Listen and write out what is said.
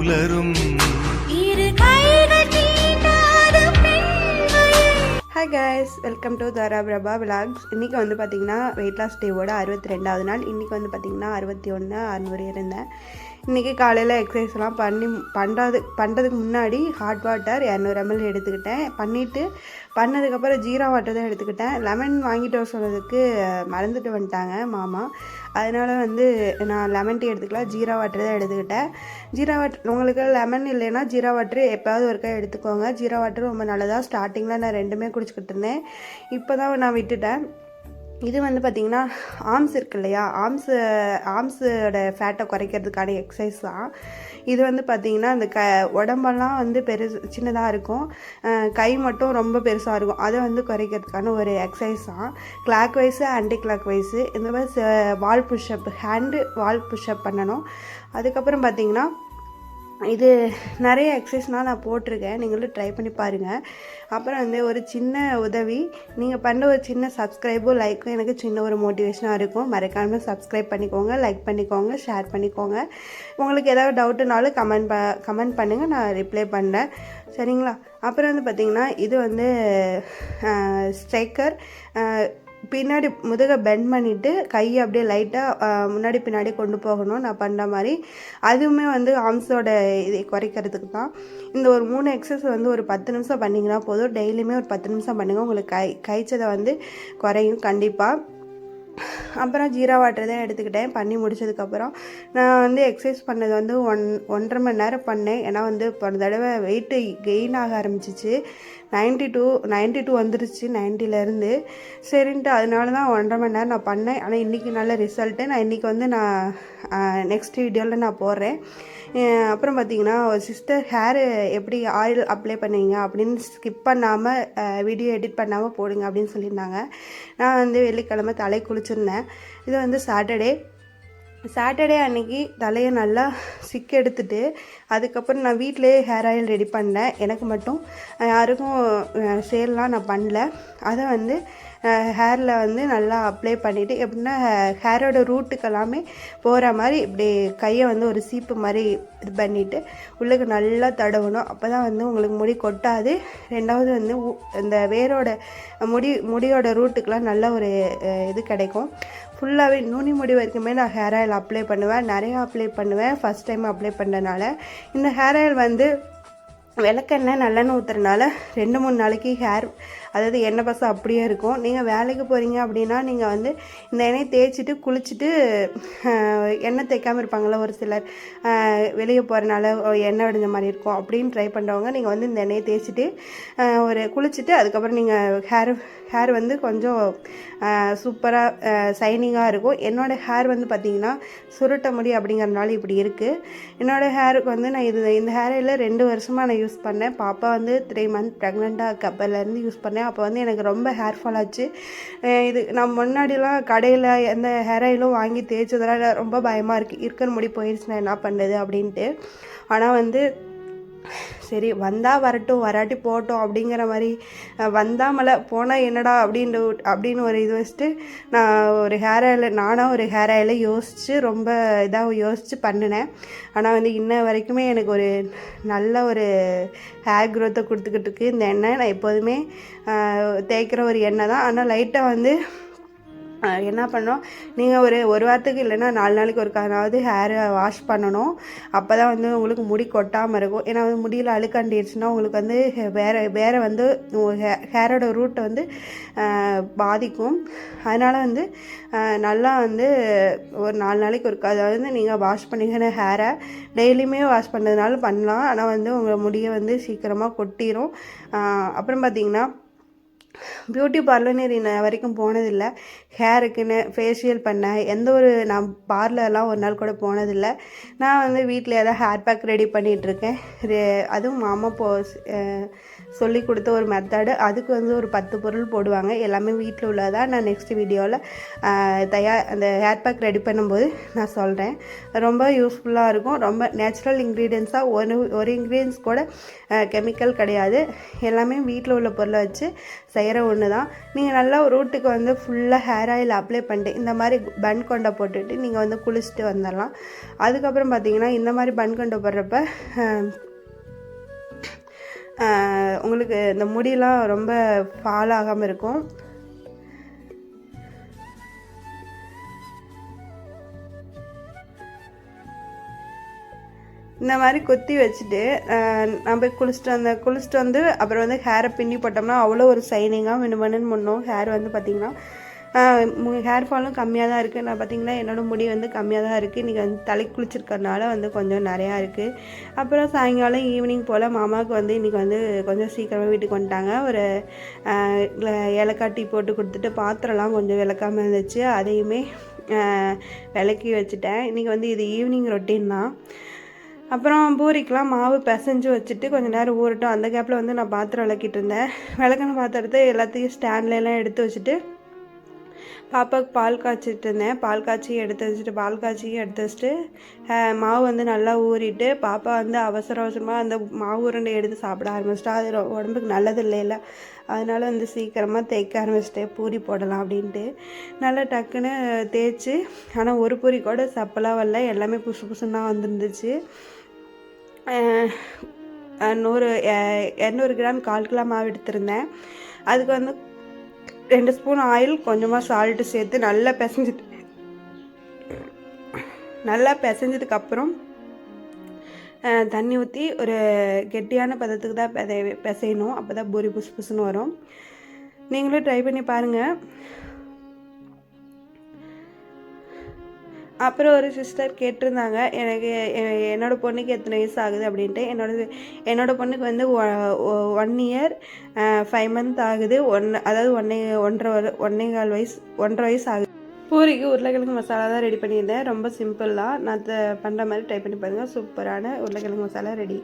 புலரும். Hi guys, welcome to Tara Prabha vlogs. இன்றைக்கி வந்து பார்த்திங்கன்னா வெயிட் லாஸ் டேவோட 62வது நாள். இன்றைக்கி வந்து பார்த்திங்கன்னா 61,600 இருந்தேன். இன்றைக்கி காலையில் எக்ஸசைஸ்லாம் பண்ணுறதுக்கு முன்னாடி ஹாட் வாட்டர் 200 ml எடுத்துக்கிட்டேன். பண்ணதுக்கப்புறம் ஜீரா வாட்டர் தான் எடுத்துக்கிட்டேன். லெமன் வாங்கிட்டு வர சொன்னதுக்கு மறந்துட்டு வந்துட்டாங்க மாமா. அதனால் வந்து நான் லெமன் டீ எடுத்துக்கலாம், ஜீரா வாட்டர் தான் எடுத்துக்கிட்டேன். ஜீரா வாட்டர் உங்களுக்கு லெமன் இல்லைன்னா ஜீரா வாட்டர் எப்போயாவது ஒருக்கா எடுத்துக்கோங்க. ஜீரா வாட்டர் ரொம்ப நல்லதாக. ஸ்டார்டிங்கில் நான் 2மே குடிச்சிக்கிட்டு இருந்தேன், இப்போ தான் நான் விட்டுட்டேன். இது வந்து பார்த்திங்கன்னா ஆர்ம்ஸ் இருக்கு இல்லையா, ஆர்ம்ஸோட ஃபேட்டை குறைக்கிறதுக்கான எக்ஸசைஸ் தான். இது வந்து பார்த்திங்கன்னா அந்த உடம்பெல்லாம் வந்து சின்னதாக இருக்கும், கை மட்டும் ரொம்ப பெருசாக இருக்கும். அதை வந்து குறைக்கிறதுக்கான ஒரு எக்ஸசைஸ் தான். Clock wise anti clock wise இந்த மாதிரி வால் புஷ்அப், ஹேண்டு வால் புஷ்அப் பண்ணணும். அதுக்கப்புறம் பார்த்திங்கன்னா இது நிறைய எக்ஸசைஸ்னால் நான் போட்டிருக்கேன், நீங்களும் ட்ரை பண்ணி பாருங்கள். அப்புறம் வந்து ஒரு சின்ன உதவி, நீங்கள் பண்ணுற ஒரு சின்ன சப்ஸ்கிரைபும் லைக்கும் எனக்கு சின்ன ஒரு மோட்டிவேஷனாக இருக்கும். மறக்காமல் சப்ஸ்கிரைப் பண்ணிக்கோங்க, லைக் பண்ணிக்கோங்க, ஷேர் பண்ணிக்கோங்க. உங்களுக்கு ஏதாவது டவுட்டுனாலும் கமெண்ட் பண்ணுங்கள், நான் ரிப்ளை பண்ணுறேன், சரிங்களா? அப்புறம் வந்து பார்த்திங்கன்னா இது வந்து ஸ்ட்ரைக்கர். பின்னாடி முதுகை பெண்ட் பண்ணிவிட்டு கையை அப்படியே லைட்டாக முன்னாடி பின்னாடி கொண்டு போகணும் நான் பண்ணுற மாதிரி. அதுவுமே வந்து ஆர்ம்ஸோட இதை குறைக்கிறதுக்கு தான். இந்த ஒரு 3 எக்ஸசைஸ் வந்து ஒரு 10 நிமிஷம் பண்ணிங்கன்னா போதும். டெய்லியுமே ஒரு 10 நிமிஷம் பண்ணுங்கள், உங்களுக்கு கைச்சதை வந்து குறையும் கண்டிப்பாக. அப்புறம் ஜீரா வாட்டர் தான் எடுத்துக்கிட்டேன். பண்ணி முடிச்சதுக்கப்புறம் நான் வந்து எக்ஸசைஸ் பண்ணது வந்து 1.5 மணி நேரம் பண்ணேன். ஏன்னா வந்து போன தடவை வெயிட்டு கெயின் ஆக ஆரம்பிச்சிச்சு. 92 வந்துருச்சு 90லேருந்து. சரின்ட்டு அதனால தான் 1.5 மணி நேரம் நான் பண்ணேன். ஆனால் இன்றைக்கி நல்ல ரிசல்ட்டு. நான் இன்றைக்கி வந்து நெக்ஸ்ட் வீடியோவில் நான் போடுறேன். அப்புறம் பார்த்திங்கன்னா ஒரு சிஸ்டர் ஹேரு எப்படி ஆயில் அப்ளை பண்ணுவீங்க அப்படின்னு ஸ்கிப் பண்ணாமல் வீடியோ எடிட் பண்ணாமல் போடுங்க அப்படின்னு சொல்லியிருந்தாங்க. நான் வந்து வெள்ளிக்கிழமை தலை குளிச்சிருந்தேன். இது வந்து சாட்டர்டே அன்றைக்கி தலையை நல்லா எடுத்துட்டு அதுக்கப்புறம் நான் வீட்டிலேயே ஹேர் ஆயில் ரெடி பண்ணேன். எனக்கு மட்டும், யாருக்கும் சேல்லாம் நான் பண்ணல. அதை வந்து ஹேரில் வந்து நல்லா அப்ளை பண்ணிவிட்டு, எப்படின்னா ஹேரோட ரூட்டுக்கெல்லாமே போகிற மாதிரி இப்படி கையை வந்து ஒரு சீப்பு மாதிரி இது பண்ணிவிட்டு உள்ளுக்கு நல்லா தடவணும். அப்போ தான் வந்து உங்களுக்கு முடி கொட்டாது. ரெண்டாவது வந்து இந்த வேரோட முடியோட ரூட்டுக்கெலாம் நல்ல ஒரு இது கிடைக்கும். ஃபுல்லாகவே நுனி முடி வரைக்குமே நான் ஹேர் ஆயில் அப்ளை பண்ணுவேன், நிறையா அப்ளை பண்ணுவேன். ஃபஸ்ட் டைம் அப்ளை பண்ணுறதுனால இந்த ஹேர் ஆயில் வந்து விளக்கெண்ணெய் நல்லெண்ணெய் ஊற்றுறதுனால 2-3 நாளைக்கு ஹேர், அதாவது எண்ணெய் பசம் அப்படியே இருக்கும். நீங்கள் வேலைக்கு போகிறீங்க அப்படின்னா நீங்கள் வந்து இந்த எண்ணெய் தேய்ச்சிட்டு குளிச்சுட்டு, எண்ணெய் தேய்க்காமல் இருப்பாங்களா ஒரு சிலர், வெளியே போகிறனால எண்ணெய் வடிஞ்ச மாதிரி இருக்கும் அப்படின்னு ட்ரை பண்ணுறவங்க, நீங்கள் வந்து இந்த எண்ணெயை தேய்ச்சிட்டு குளிச்சுட்டு அதுக்கப்புறம் நீங்கள் ஹேர் வந்து கொஞ்சம் சூப்பராக ஷைனிங்காக இருக்கும். என்னோடய ஹேர் வந்து பார்த்திங்கன்னா சுருட்ட முடி அப்படிங்கிறதுனால இப்படி இருக்குது. என்னோடய ஹேருக்கு வந்து நான் இந்த ஹேர் ஆயிலில் 2 வருஷமாக நான் யூஸ் பண்ணேன். பாப்பா வந்து 3 மந்த் ப்ரெக்னெண்ட்டாக கப்பலேருந்து யூஸ் பண்ணேன். அப்போ வந்து எனக்கு ரொம்ப ஹேர் ஃபால் ஆச்சு. இது நான் முன்னாடிலாம் கடையில் எந்த ஹேர் ஆயிலும் வாங்கி தேய்ச்சதெல்லாம் ரொம்ப பயமாக இருக்கிற முடி போயிடுச்சுன்னா என்ன பண்ணுறது அப்படின்ட்டு. ஆனால் வந்து சரி வரட்டும், வராட்டி போட்டோம் அப்படிங்கிற மாதிரி, வந்தாமலை போனால் என்னடா அப்படின்னு ஒரு இது வச்சுட்டு நான் ஒரு நானாக ஒரு ஹேர் ஆயிலை ரொம்ப இதாக யோசித்து பண்ணினேன். ஆனால் வந்து இன்ன வரைக்குமே எனக்கு ஒரு நல்ல ஒரு ஹேர் க்ரோத்தை கொடுத்துக்கிட்டு இருக்கு இந்த எண்ணெய். நான் எப்போதுமே தேய்க்கிற ஒரு எண்ணெய் தான். ஆனால் லைட்டாக வந்து என்ன பண்ணோம், நீங்கள் ஒரு வாரத்துக்கு இல்லைன்னா 4 நாளைக்கு ஒருக்காவது ஹேரை வாஷ் பண்ணணும். அப்போ தான் வந்து உங்களுக்கு முடி கொட்டாமல் இருக்கும். ஏன்னா வந்து முடியில் அழுக்காண்டிடுச்சுன்னா உங்களுக்கு வந்து வேறு வந்து ஹேரோட ரூட்டை வந்து பாதிக்கும். அதனால் வந்து நல்லா வந்து ஒரு 4 நாளைக்கு ஒருக்கா, அதாவது நீங்கள் வாஷ் பண்ணிக்கிற ஹேரை டெய்லியுமே வாஷ் பண்ணதுனால பண்ணலாம். ஆனால் வந்து உங்கள் முடியை வந்து சீக்கிரமாக கொட்டிடும். அப்புறம் பார்த்திங்கன்னா பியூட்டி பார்லர்னு இன்ன வரைக்கும் போனதில்லை. ஹேருக்குன்னு ஃபேஷியல் பண்ண நான் பார்லர்லாம் ஒரு நாள் கூட போனதில்லை. நான் வந்து வீட்டில் ஏதாவது ஹேர் பேக் ரெடி பண்ணிகிட்ருக்கேன். அதுவும் மாமா சொல்லி கொடுத்த ஒரு மெத்தடு. அதுக்கு வந்து ஒரு 10 பொருள் போடுவாங்க, எல்லாமே வீட்டில் உள்ளதாக. நான் நெக்ஸ்ட் வீடியோவில் அந்த ஹேர் பேக் ரெடி பண்ணும்போது நான் சொல்கிறேன். ரொம்ப யூஸ்ஃபுல்லாக இருக்கும். ரொம்ப நேச்சுரல் இன்க்ரீடியன்ஸாக, ஒரு இன்க்ரீடியன்ஸ் கூட கெமிக்கல் கிடையாது. எல்லாமே வீட்டில் உள்ள பொருளை வச்சு செய்கிற ஒன்று தான். நீங்கள் நல்லா ரூட்டுக்கு வந்து ஃபுல்லாக ஹேர் ஆயில் அப்ளை பண்ணிட்டு இந்த மாதிரி பன் கொண்டை போட்டுட்டு நீங்கள் வந்து குளிச்சுட்டு வந்துடலாம். அதுக்கப்புறம் பார்த்தீங்கன்னா இந்த மாதிரி பன் கொண்டை போடுறப்ப உங்களுக்கு இந்த முடியெலாம் ரொம்ப ஃபால் ஆகாமல் இருக்கும். இந்த மாதிரி கொத்தி வச்சுட்டு நான் போய் குளிச்சுட்டு வந்து அப்புறம் வந்து ஹேரை பின்னி போட்டோம்னா அவ்வளோ ஒரு ஷைனிங்காக மினுமனுன்னு முன்னும். ஹேர் வந்து பார்த்திங்கன்னா ஹேர் ஃபாலும் கம்மியாக தான் இருக்குது. நான் பார்த்திங்கன்னா என்னோடய முடி வந்து கம்மியாக தான் இருக்குது. இன்றைக்கி வந்து தலைக்கு குளிச்சிருக்கறனால வந்து கொஞ்சம் நிறையா இருக்குது. அப்புறம் சாயங்காலம் ஈவினிங் போல் மாமாவுக்கு வந்து இன்றைக்கி வந்து கொஞ்சம் சீக்கிரமாக வீட்டுக்கு வந்துட்டாங்க. ஒரு ஏலக்காய் டீ போட்டு கொடுத்துட்டு பாத்திரம்லாம் கொஞ்சம் விளக்காமல் இருந்துச்சு, அதையுமே விளக்கி வச்சுட்டேன். இன்றைக்கி வந்து இது ஈவினிங் ரொட்டீன் தான். அப்புறம் பூரிக்கெலாம் மாவு பிசைஞ்சு வச்சுட்டு கொஞ்சம் நேரம் ஊறட்டும். அந்த கேப்பில் வந்து நான் பாத்திரம் விளக்கிட்டு இருந்தேன். விளக்கின பாத்திரத்தை எல்லாத்தையும் ஸ்டாண்ட்லாம் எடுத்து வச்சுட்டு பாப்பாவுக்கு பால் காய்ச்சிட்டு இருந்தேன். பால் காய்ச்சி எடுத்து வச்சுட்டு மாவு வந்து நல்லா ஊறிட்டு பாப்பா வந்து அவசரமாக அந்த மாவு உருண்டை எடுத்து சாப்பிட ஆரம்பிச்சிட்டா. அது உடம்புக்கு நல்லது இல்லைல்ல, அதனால் வந்து சீக்கிரமாக தேய்க்க ஆரம்பிச்சிட்டேன். பூரி போடலாம் அப்படின்ட்டு நல்லா டக்குன்னு தேய்ச்சி, ஆனால் ஒரு பூரி கூட சப்பலாக வரல, எல்லாமே புசு புசுன்னு தான் வந்துருந்துச்சு. 200 கிராம் 1/4 கிலோ மாவு எடுத்திருந்தேன். அதுக்கு வந்து 2 ஸ்பூன் ஆயில், கொஞ்சமாக சால்ட்டு சேர்த்து நல்லா பிசைஞ்சதுக்கப்புறம் தண்ணி ஊற்றி ஒரு கெட்டியான பதத்துக்கு தான் பிசையணும். அப்போ தான் பூரி புசு புசுன்னு வரும். நீங்களும் ட்ரை பண்ணி பாருங்கள். அப்புறம் ஒரு சிஸ்டர் கேட்டிருந்தாங்க, எனக்கு என்னோடய பொண்ணுக்கு எத்தனை வயசு ஆகுது அப்படின்ட்டு. என்னோடய பொண்ணுக்கு வந்து 1 year 5 month ஆகுது. அதாவது 1.25 வயசு ஆகுது. பூரிக்கு உருளைக்கிழங்கு மசாலா தான் ரெடி பண்ணியிருந்தேன். ரொம்ப சிம்பிள் தான். நான் பண்ணுற மாதிரி ட்ரை பண்ணி பாருங்கள். சூப்பரான உருளைக்கிழங்கு மசாலா ரெடி.